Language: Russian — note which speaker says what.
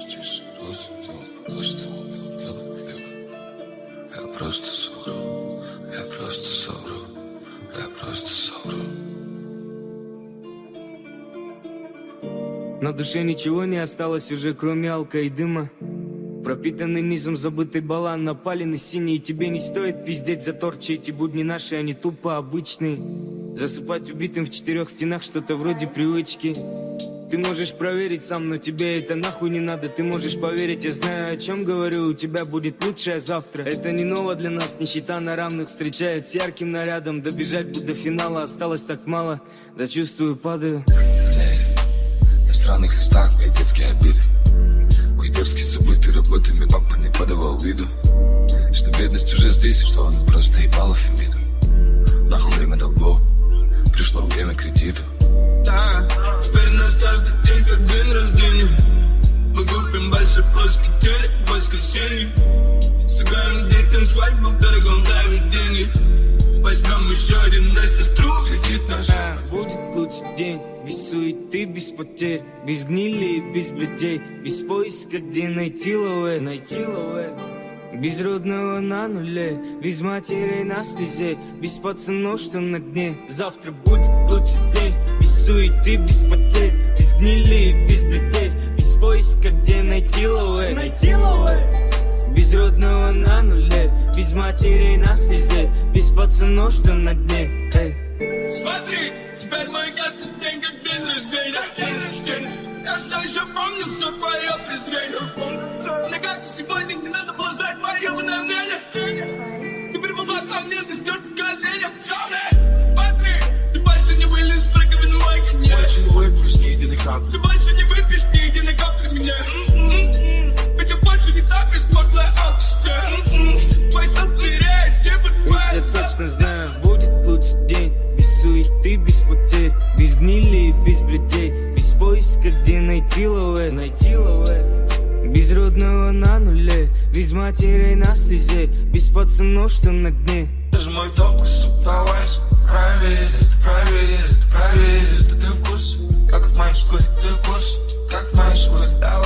Speaker 1: тише, просто то, что умел делать лево. Я просто совру, я просто совру, я просто совру.
Speaker 2: На душе ничего не осталось уже, кроме алка и дыма. Пропитанный низом забытый балан, напаленный синий. Тебе не стоит пиздеть за торчи, эти будни наши, они тупо обычные. Засыпать убитым в 4 стенах, что-то вроде привычки. Ты можешь проверить сам, но тебе это нахуй не надо. Ты можешь поверить, я знаю, о чем говорю. У тебя будет лучшее завтра. Это не ново для нас, нищета на равных встречает с ярким нарядом. Добежать бы до финала, осталось так мало. Да чувствую, падаю.
Speaker 1: На странных листах мои детские обиды. Мой дерзкий забытый работами папа не подавал виду, что бедность уже здесь, и что он просто ебал Фемиду. Нахуй время долгов, пришло время кредита.
Speaker 3: Да, теперь у нас каждый день как день рождения. Мы купим большой плоский телек в воскресенье. Сыграем детям свадьбу в дорогом заведении. Возьмем еще один на сестру, кредит наш.
Speaker 2: Будет лучший день, без суеты, без потерь, без гнили и без бледей, без поиска, где найти лове, без родного на нуле, без матерей на слезе, без пацанов, что на дне. Завтра будет лучший день, без суеты, без потерь, без гнили и без бледей, без поиска, где найти лове, без родного на нуле, без матерей на слезе, без пацанов, что на дне.
Speaker 3: Смотри, теперь мой каждый день как день рождения. Я все еще помню все твое презрение. Но как сегодня не надо было ждать твое мнение. Ты приползла ко мне, ты стер в коленях. Смотри, ты больше не вылезешь в раковину мой коньяк.
Speaker 4: Больше не выпьешь ни единой капли.
Speaker 3: Ты больше не выпьешь ни единой капли меня. Ведь я больше не тапишь, смоглая алкашка. Твой сон стыреет, типа твоя.
Speaker 2: Я точно знаю, будет лучший день, без суеты, без потерь, без гнили и без бледей, без поиска, где найти лове, без родного на нуле, без матерей на слезе, без пацанов, что на дне.
Speaker 4: Даже мой допуск, товарищ, проверит, а ты в курсе, как в моей шкуре, ты в курсе, как в моей шкуре. Давай